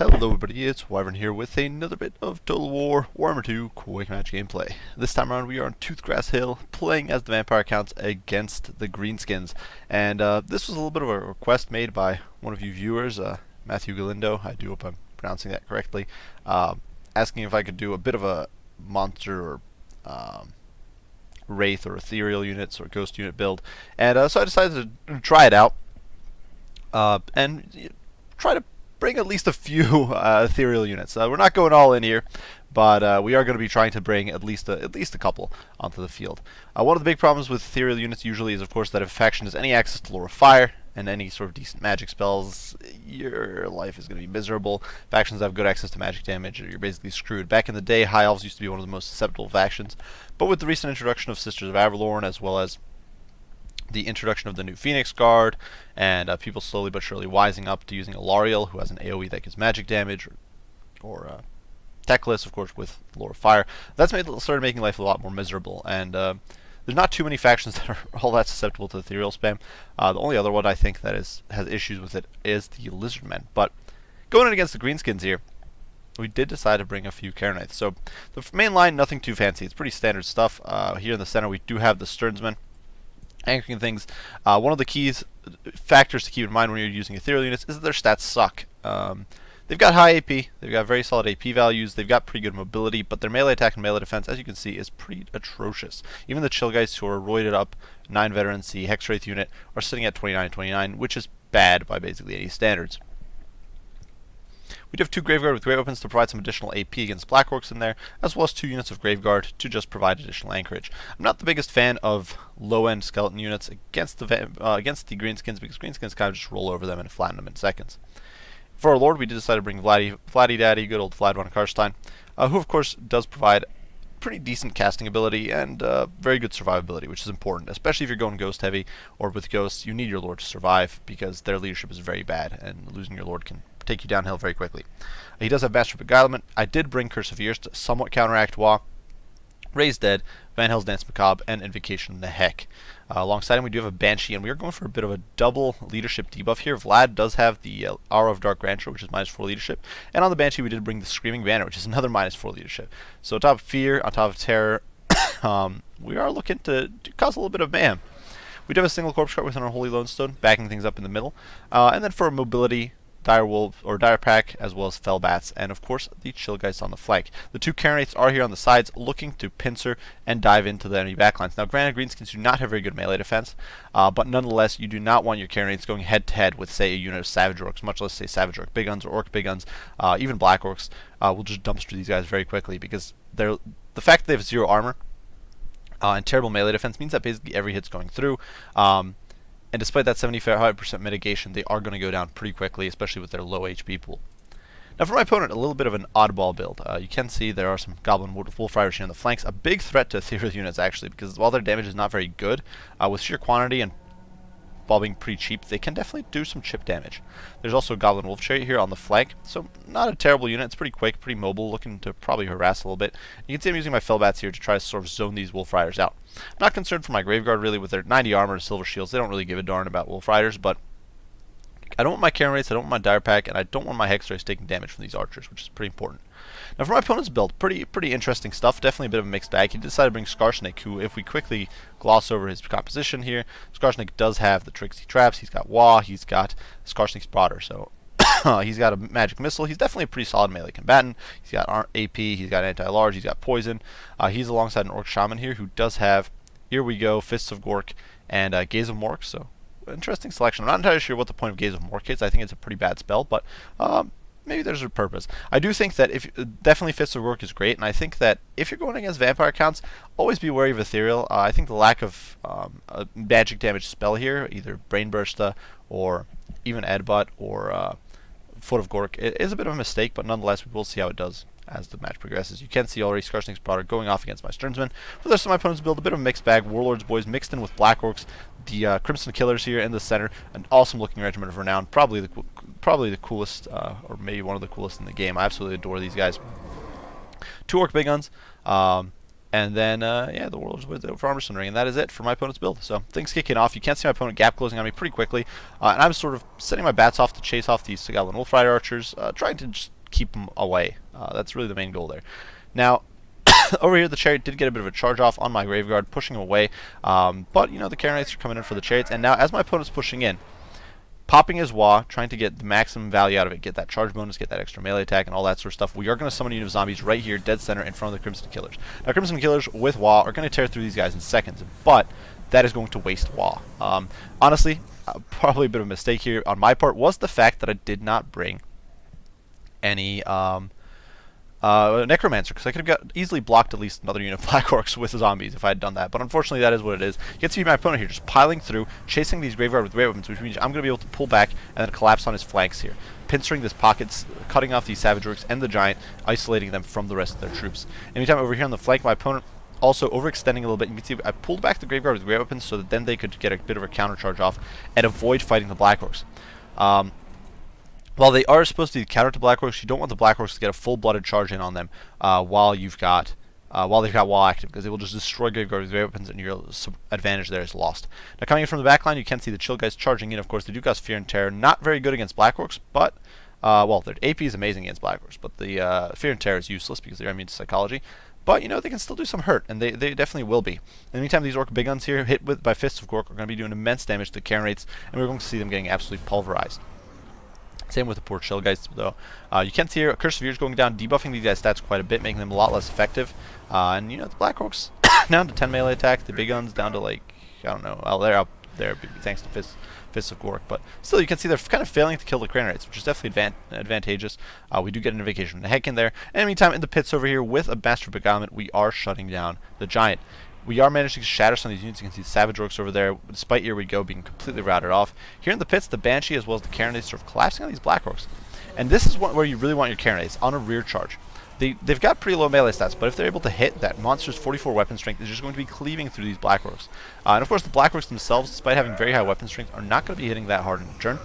Hello everybody, it's Wyvern here with another bit of Total War Warhammer 2 Quick Match gameplay. This time around we are on Toothgrass Hill, playing as the vampire accounts against the Greenskins. And this was a little bit of a request made by one of you viewers, Matthew Galindo, I do hope I'm pronouncing that correctly, asking if I could do a bit of a monster or wraith or ethereal units or ghost unit build. And so I decided to try it out and try to bring at least a few ethereal units. We're not going all in here, but we are going to be trying to bring at least a couple onto the field. One of the big problems with ethereal units usually is, of course, that if a faction has any access to Lore of Fire and any sort of decent magic spells, your life is going to be miserable. Factions that have good access to magic damage, you're basically screwed. Back in the day, High Elves used to be one of the most susceptible factions, but with the recent introduction of Sisters of Avalorn, as well as the introduction of the new Phoenix Guard, and people slowly but surely wising up to using Alariel, who has an AoE that gives magic damage, or Teclis, of course, with Lore of Fire. That's started making life a lot more miserable, and there's not too many factions that are all that susceptible to ethereal spam. The only other one I think that has issues with it is the Lizardmen. But going in against the Greenskins here, we did decide to bring a few Karenites. So the main line, nothing too fancy. It's pretty standard stuff. Here in the center we do have the Stearnsmen anchoring things. One of the keys factors to keep in mind when you're using ethereal units is that their stats suck. They've got high AP, they've got very solid AP values, they've got pretty good mobility, but their melee attack and melee defense, as you can see, is pretty atrocious. Even the Chill guys, who are roided up 9 veteran C Hexwraith unit, are sitting at 29-29, which is bad by basically any standards. We do have 2 Graveguard with great weapons to provide some additional AP against Black Orcs in there, as well as 2 units of Graveguard to just provide additional anchorage. I'm not the biggest fan of low-end skeleton units against the Greenskins, because Greenskins kind of just roll over them and flatten them in seconds. For our Lord, we did decide to bring Vladdy Daddy, good old Vlad von Karstein, who of course does provide pretty decent casting ability and very good survivability, which is important, especially if you're going ghost heavy, or with ghosts, you need your Lord to survive, because their leadership is very bad, and losing your Lord can take you downhill very quickly. He does have Master Beguilement. I did bring Curse of Years to somewhat counteract Wa, Raise Dead, Van Hell's Dance Macabre, and Invocation of the Heck. Alongside him we do have a Banshee, and we are going for a bit of a double leadership debuff here. Vlad does have the Aura of Dark Grandeur, which is -4 leadership, and on the Banshee we did bring the Screaming Banner, which is another -4 leadership. So on top of Fear, on top of Terror, we are looking to cause a little bit of mayhem. We do have a single Corpse Cart within our Holy Lodestone, backing things up in the middle, and then for mobility, Dire Wolf or Dire Pack, as well as Fell Bats, and of course the Chill Guys on the flank. The 2 Karenites are here on the sides, looking to pincer and dive into the enemy backlines. Now, granted, Greenskins do not have very good melee defense, but nonetheless, you do not want your Karenites going head to head with, say, a unit of Savage Orcs, much less say Savage Orc Big Guns or Orc Big Guns. Even Black Orcs will just dumpster these guys very quickly, because the fact that they have 0 armor and terrible melee defense means that basically every hit's going through. And despite that 75% mitigation, they are going to go down pretty quickly, especially with their low HP pool. Now for my opponent, a little bit of an oddball build. You can see there are some Goblin Wolf Riders here on the flanks. A big threat to ethereal units, actually, because while their damage is not very good, with sheer quantity and while being pretty cheap, they can definitely do some chip damage. There's also a Goblin Wolf Chariot here on the flank, so not a terrible unit. It's pretty quick, pretty mobile, looking to probably harass a little bit. You can see I'm using my Fellbats here to try to sort of zone these Wolf Riders out. I'm not concerned for my Graveguard, really, with their 90 armor and silver shields. They don't really give a darn about Wolf Riders, but I don't want my Karenites, I don't want my Dire Pack, and I don't want my Hexwraiths taking damage from these archers, which is pretty important. Now for my opponent's build, pretty interesting stuff. Definitely a bit of a mixed bag. He decided to bring Skarsnik, who, if we quickly gloss over his composition here, Skarsnik does have the Tricksy Traps, he's got Wa, he's got Skarsnik's Broader, so he's got a magic missile. He's definitely a pretty solid melee combatant. He's got AP, he's got anti-large, he's got poison. He's alongside an Orc Shaman here who does have, here we go, Fists of Gork and Gaze of Mork, so interesting selection. I'm not entirely sure what the point of Gaze of Mork is. I think it's a pretty bad spell, but maybe there's a purpose. I do think that definitely Fists of Gork is great, and I think that if you're going against vampire accounts, always be wary of ethereal. I think the lack of a magic damage spell here, either Brain Bursta or even Edbutt or Foot of Gork, it is a bit of a mistake, but nonetheless we will see how it does as the match progresses. You can see already Skarsnik's Broader going off against my Stearnsmen. For the rest of my opponent's build, a bit of a mixed bag. Warlords boys mixed in with Black Orcs, the Crimson Killers here in the center, an awesome looking regiment of renown, probably the coolest, or maybe one of the coolest in the game. I absolutely adore these guys. 2 Orc Big Guns, And then, yeah, the Warlords with the Farmerson Ring, and that is it for my opponent's build. So things kicking off. You can't see my opponent gap closing on me pretty quickly, and I'm sort of setting my bats off to chase off these Goblin Wolf Rider archers, trying to just keep them away. That's really the main goal there. Now, over here, the Chariot did get a bit of a charge off on my Graveguard, pushing him away, but, you know, the Knights are coming in for the Chariots, and now as my opponent's pushing in, popping his Wah, trying to get the maximum value out of it, get that charge bonus, get that extra melee attack, and all that sort of stuff. We are going to summon a unit of zombies right here, dead center, in front of the Crimson Killers. Now, Crimson Killers with Wah are going to tear through these guys in seconds, but that is going to waste Wah. Honestly, probably a bit of a mistake here on my part was the fact that I did not bring any Necromancer, because I could have easily blocked at least another unit of Black Orcs with the zombies if I had done that. But unfortunately, that is what it is. You can see my opponent here just piling through, chasing these Graveyard with great weapons, which means I'm going to be able to pull back and then collapse on his flanks here, pincering this pockets, cutting off these Savage Orcs and the Giant, isolating them from the rest of their troops. Anytime over here on the flank, my opponent also overextending a little bit. You can see I pulled back the Graveyard with great weapons so that then they could get a bit of a counter charge off and avoid fighting the Black Orcs. While they are supposed to be counter to Black Orcs, you don't want the Black Orcs to get a full-blooded charge in on them while they've got Wall active, because they will just destroy Graveguard with great weapons, and your advantage there is lost. Now, coming in from the back line, you can see the Chill guys charging in. Of course, they do cause Fear and Terror. Not very good against Black Orcs, but well, their AP is amazing against Black Orcs, but the Fear and Terror is useless because they're immune to psychology. But, you know, they can still do some hurt, and they definitely will be. In the meantime, these Orc Big Guns here, hit by Fists of Gork, are going to be doing immense damage to the Karen rates, and we're going to see them getting absolutely pulverized. Same with the poor Chill guys, though. You can see here, Curse of Years going down, debuffing these guys' stats quite a bit, making them a lot less effective. And, you know, the Black Orcs down to 10 melee attack, the Big Guns down to, like, I don't know, well, they're up there thanks to Fists of Gork. But still, you can see they're kind of failing to kill the Crane rates, which is definitely advantageous. We do get an invocation from the Heck in there. And in the meantime, in the pits over here, with a Master Beguilement, we are shutting down the Giant. We are managing to shatter some of these units. You can see Savage Orcs over there, despite Here We Go being completely routed off. Here in the pits, the Banshee as well as the Karen sort of collapsing on these Black Orcs. And this is where you really want your Karen on a rear charge. They've got pretty low melee stats, but if they're able to hit, that monster's 44 weapon strength is just going to be cleaving through these Black Orcs. And of course, the Black Orcs themselves, despite having very high weapon strength, are not going to be hitting that hard in turn.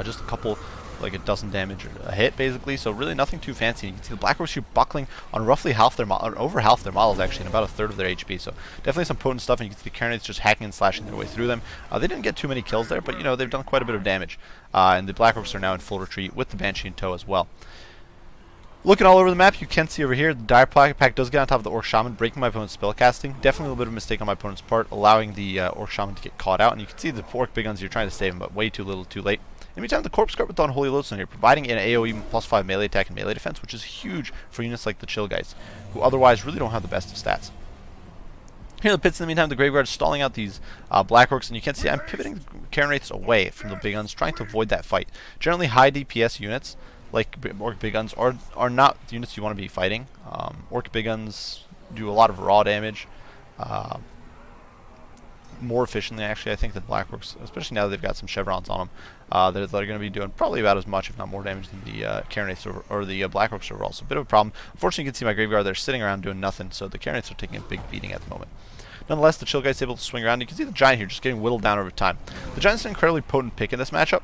Just a couple, like a dozen damage a hit, basically. So really nothing too fancy. You can see the Black Orcs here buckling on roughly half their over half their models, actually, and about a third of their HP. So definitely some potent stuff, and you can see the Karen just hacking and slashing their way through them. They didn't get too many kills there, but you know they've done quite a bit of damage. And the Black Orcs are now in full retreat with the Banshee in tow as well. Looking all over the map, you can see over here, the Dire Pack does get on top of the Orc Shaman, breaking my opponent's spellcasting. Definitely a little bit of a mistake on my opponent's part, allowing the Orc Shaman to get caught out. And you can see the Orc Big Guns, you're trying to save him, but way too little, too late. In the meantime, the Corpse Guard with Unholy Lodestone here, providing an AoE +5 melee attack and melee defense, which is huge for units like the Chill guys, who otherwise really don't have the best of stats. Here in the pits, in the meantime, the Graveguard is stalling out these Black Orcs, and you can see I'm pivoting the Karen rates away from the Big Guns, trying to avoid that fight. Generally, high DPS units, like Orc Big Guns, are not the units you want to be fighting. Orc Big Guns do a lot of raw damage, more efficiently, actually, I think, than Black Orcs, especially now that they've got some chevrons on them. They're going to be doing probably about as much, if not more damage than the Karen or the Black Orcs overall. So a bit of a problem. Unfortunately, you can see my Graveguard there sitting around doing nothing, so the Karen are taking a big beating at the moment. Nonetheless, the Chill guy's able to swing around. You can see the Giant here just getting whittled down over time. The Giant's an incredibly potent pick in this matchup,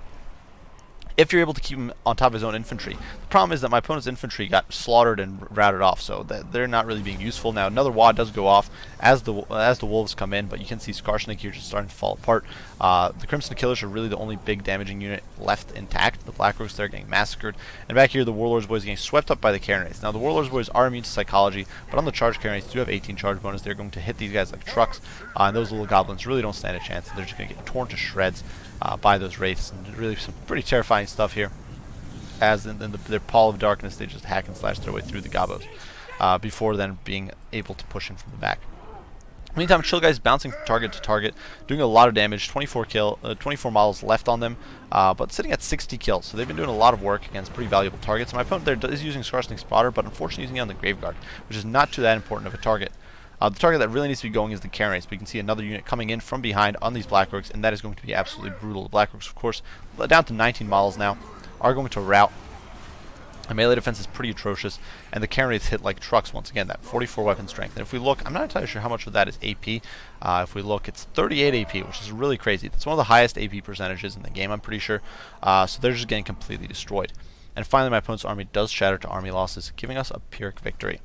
if you're able to keep him on top of his own infantry. The problem is that my opponent's infantry got slaughtered and routed off, so they're not really being useful. Now, another Wad does go off as the wolves come in, but you can see Scarsnake here just starting to fall apart. The Crimson Killers are really the only big damaging unit left intact. The Black Orcs, they're getting massacred. And back here, the Warlords boys are getting swept up by the Karen rates. Now, the Warlords boys are immune to psychology, but on the charge Karen rates do have 18 charge bonus. They're going to hit these guys like trucks, and those little goblins really don't stand a chance. They're just going to get torn to shreds by those wraiths, and really some pretty terrifying stuff here. As in their pall of darkness, they just hack and slash their way through the gobos before then being able to push in from the back. Meantime, Chill guys bouncing target to target, doing a lot of damage. 24 models left on them, but sitting at 60 kills. So they've been doing a lot of work against pretty valuable targets. And my opponent there is using Scarsnake Spotter, but unfortunately using it on the Graveguard, which is not too that important of a target. The target that really needs to be going is the Karen rates. But you can see another unit coming in from behind on these Black Orcs, and that is going to be absolutely brutal. The Black Orcs, of course, down to 19 models now, are going to rout. The melee defense is pretty atrocious, and the Karen rates hit like trucks once again, that 44 weapon strength. And if we look, I'm not entirely sure how much of that is AP. If we look, it's 38 AP, which is really crazy. That's one of the highest AP percentages in the game, I'm pretty sure. So they're just getting completely destroyed. And finally, my opponent's army does shatter to army losses, giving us a Pyrrhic victory.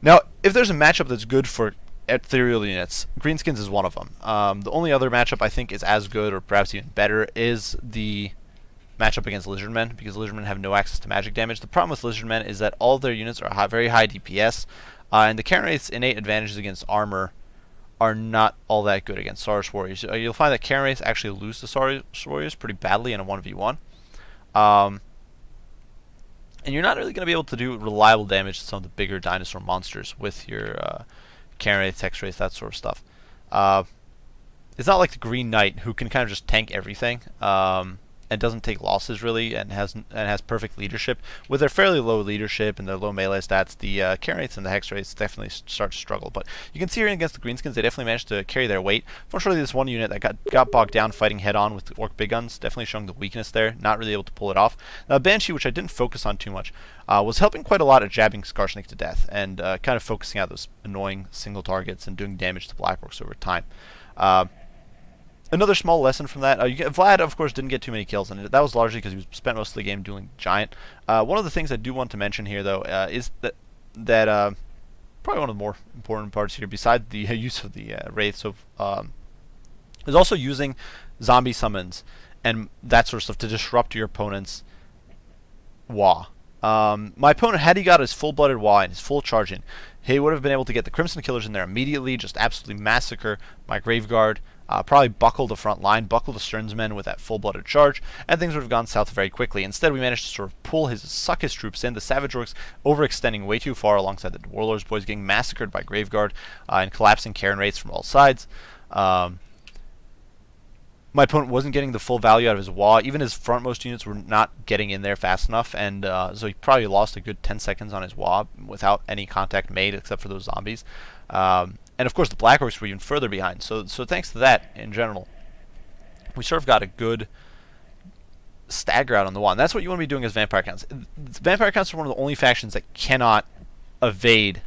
Now, if there's a matchup that's good for ethereal units, Greenskins is one of them. The only other matchup I think is as good, or perhaps even better, is the matchup against Lizardmen, because Lizardmen have no access to magic damage. The problem with Lizardmen is that all of their units are very high DPS, and the Karen Wraith's innate advantages against armor are not all that good against Saurus Warriors. You'll find that Karen Wraiths actually lose to Saurus Warriors pretty badly in a 1v1. And you're not really going to be able to do reliable damage to some of the bigger dinosaur monsters with your Karen Wraiths, Hex Wraiths, that sort of stuff. It's not like the Green Knight, who can kind of just tank everything. And doesn't take losses really, and has perfect leadership. With their fairly low leadership and their low melee stats, the Karen Wraiths and the Hex Wraiths definitely start to struggle. But you can see here against the Greenskins, they definitely managed to carry their weight. Fortunately, this one unit that got bogged down fighting head-on with the Orc Big Guns, definitely showing the weakness there, not really able to pull it off. Now, Banshee, which I didn't focus on too much, was helping quite a lot at jabbing Skarsnik to death, and kind of focusing out those annoying single targets and doing damage to Black Orcs over time. Another small lesson from that, Vlad, of course, didn't get too many kills, and that was largely because he spent most of the game dueling Giant. One of the things I do want to mention here, though, is that probably one of the more important parts here, besides the use of the Wraiths, is also using zombie summons and that sort of stuff to disrupt your opponent's Waaagh. My opponent, had he got his full-blooded Waaagh and his full charge in, he would have been able to get the Crimson Killers in there immediately, just absolutely massacre my Graveguard, probably buckle the front line, buckle the Sternsmen with that full-blooded charge, and things would have gone south very quickly. Instead, we managed to sort of suck his troops in, the Savage Orcs overextending way too far alongside the Warlords boys, getting massacred by Graveguard, and collapsing Karen Wraiths from all sides. My opponent wasn't getting the full value out of his Waaagh. Even his frontmost units were not getting in there fast enough, and so he probably lost a good 10 seconds on his Waaagh without any contact made except for those zombies. And of course the Black Orcs were even further behind. So thanks to that, in general, we sort of got a good stagger out on the Waaagh. And that's what you want to be doing as Vampire Counts. Vampire Counts are one of the only factions that cannot evade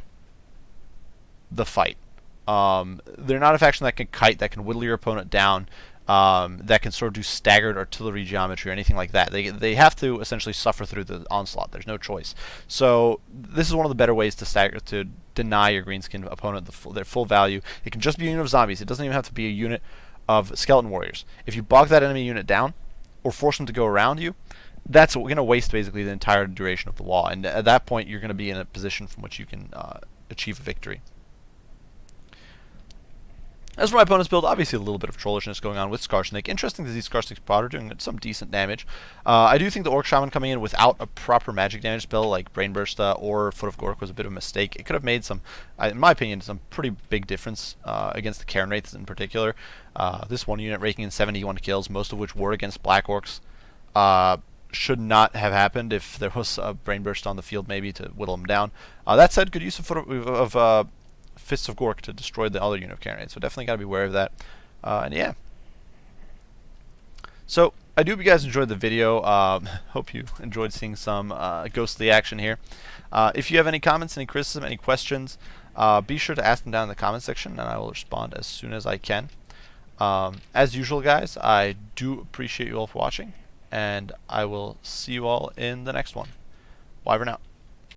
the fight. They're not a faction that can kite, that can whittle your opponent down, that can sort of do staggered artillery geometry or anything like that. They have to essentially suffer through the onslaught. There's no choice. So this is one of the better ways to deny your Greenskin opponent their full value. It can just be a unit of zombies. It doesn't even have to be a unit of skeleton warriors. If you bog that enemy unit down or force them to go around you, that's going to waste basically the entire duration of the Waaagh. And at that point, you're going to be in a position from which you can achieve a victory. As for my opponent's build, obviously a little bit of trollishness going on with Skarsnik. Interesting to see Skarsnik's Prod doing some decent damage. I do think the Orc Shaman coming in without a proper magic damage spell like Brainburst or Foot of Gork was a bit of a mistake. It could have made some, in my opinion, some pretty big difference against the Karen Wraiths in particular. This one unit raking in 71 kills, most of which were against Black Orcs. Should not have happened if there was a Brainburst on the field maybe to whittle them down. That said, good use of Fists of Gork to destroy the other unit of Karen Wraiths, so definitely got to be aware of that. And yeah. So, I do hope you guys enjoyed the video. Hope you enjoyed seeing some ghostly action here. If you have any comments, any criticism, any questions, be sure to ask them down in the comment section, and I will respond as soon as I can. As usual, guys, I do appreciate you all for watching, and I will see you all in the next one. Bye for now.